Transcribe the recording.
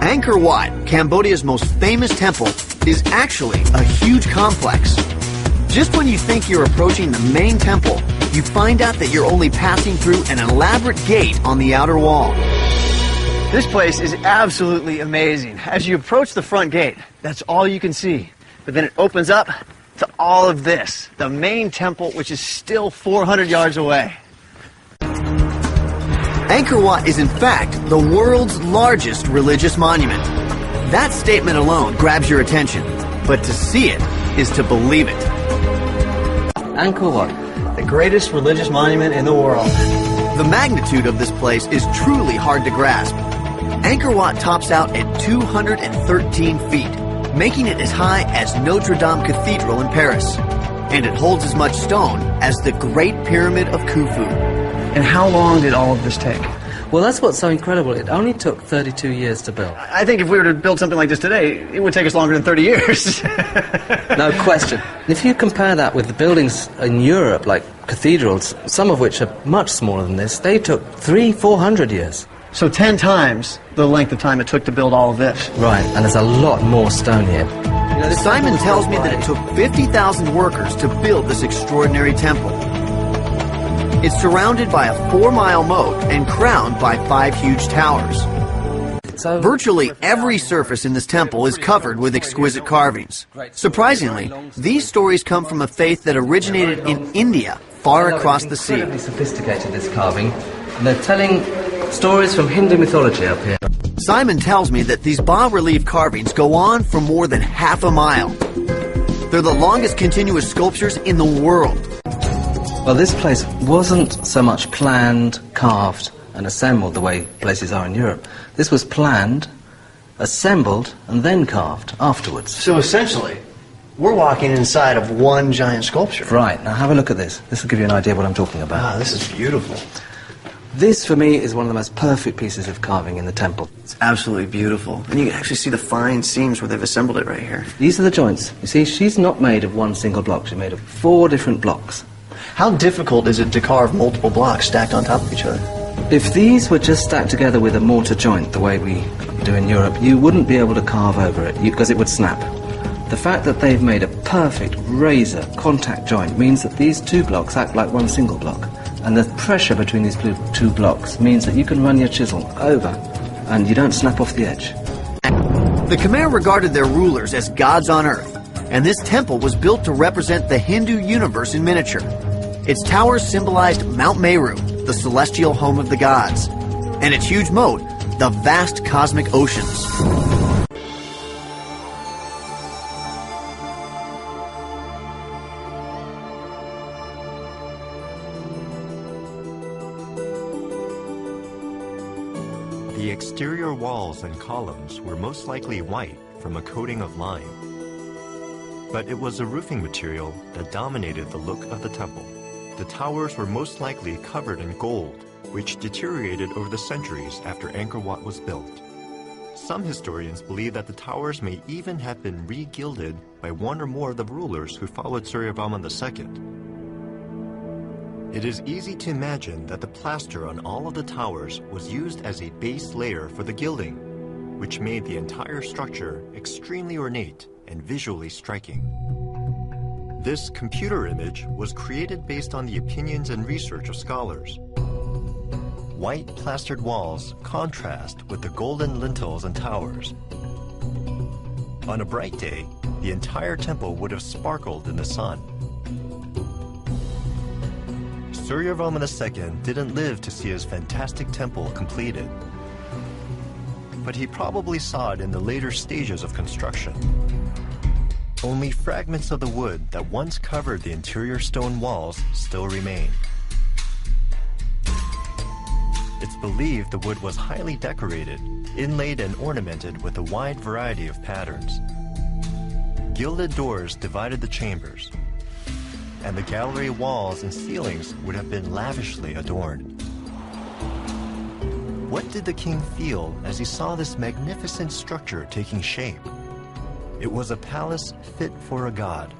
Angkor Wat, Cambodia's most famous temple, is actually a huge complex. Just when you think you're approaching the main temple, you find out that you're only passing through an elaborate gate on the outer wall. This place is absolutely amazing. As you approach the front gate, that's all you can see. But then it opens up to all of this, the main temple, which is still 400 yards away. Angkor Wat is in fact the world's largest religious monument. That statement alone grabs your attention, but to see it is to believe it. Angkor Wat, the greatest religious monument in the world. The magnitude of this place is truly hard to grasp. Angkor Wat tops out at 213 feet, making it as high as Notre Dame Cathedral in Paris. And it holds as much stone as the Great Pyramid of Khufu. And how long did all of this take? well, that's what's so incredible. It only took 32 years to build. I think if we were to build something like this today, it would take us longer than 30 years. No question. If you compare that with the buildings in Europe, like cathedrals, some of which are much smaller than this, they took 300-400 years. So 10 times the length of time it took to build all of this. Right, and there's a lot more stone here. You know, Simon tells me that it took 50,000 workers to build this extraordinary temple. It's surrounded by a 4-mile moat and crowned by 5 huge towers. Virtually every surface in this temple is covered with exquisite carvings. Surprisingly, these stories come from a faith that originated in India, far across the sea. Incredibly sophisticated, this carving. And they're telling stories from Hindu mythology up here. Simon tells me that these bas-relief carvings go on for more than half a mile. They're the longest continuous sculptures in the world. Well, this place wasn't so much planned, carved, and assembled the way places are in Europe. This was planned, assembled, and then carved afterwards. So essentially, we're walking inside of one giant sculpture. Right, now have a look at this. This will give you an idea of what I'm talking about. Wow, this is beautiful. This, for me, is one of the most perfect pieces of carving in the temple. It's absolutely beautiful. And you can actually see the fine seams where they've assembled it right here. These are the joints. You see, she's not made of one single block. She's made of 4 different blocks. How difficult is it to carve multiple blocks stacked on top of each other? If these were just stacked together with a mortar joint, the way we do in Europe, you wouldn't be able to carve over it, because it would snap. The fact that they've made a perfect razor contact joint means that these 2 blocks act like one single block. And the pressure between these 2 blocks means that you can run your chisel over and you don't snap off the edge. The Khmer regarded their rulers as gods on earth, and this temple was built to represent the Hindu universe in miniature. Its towers symbolized Mount Meru, the celestial home of the gods, and its huge moat, the vast cosmic oceans. The exterior walls and columns were most likely white from a coating of lime. But it was the roofing material that dominated the look of the temple. The towers were most likely covered in gold, which deteriorated over the centuries after Angkor Wat was built. Some historians believe that the towers may even have been re-gilded by one or more of the rulers who followed Suryavarman II. It is easy to imagine that the plaster on all of the towers was used as a base layer for the gilding, which made the entire structure extremely ornate and visually striking. This computer image was created based on the opinions and research of scholars. White plastered walls contrast with the golden lintels and towers. On a bright day, the entire temple would have sparkled in the sun. Suryavarman II didn't live to see his fantastic temple completed, but he probably saw it in the later stages of construction. Only fragments of the wood that once covered the interior stone walls still remain. It's believed the wood was highly decorated, inlaid and ornamented with a wide variety of patterns. Gilded doors divided the chambers, and the gallery walls and ceilings would have been lavishly adorned. What did the king feel as he saw this magnificent structure taking shape? It was a palace fit for a god,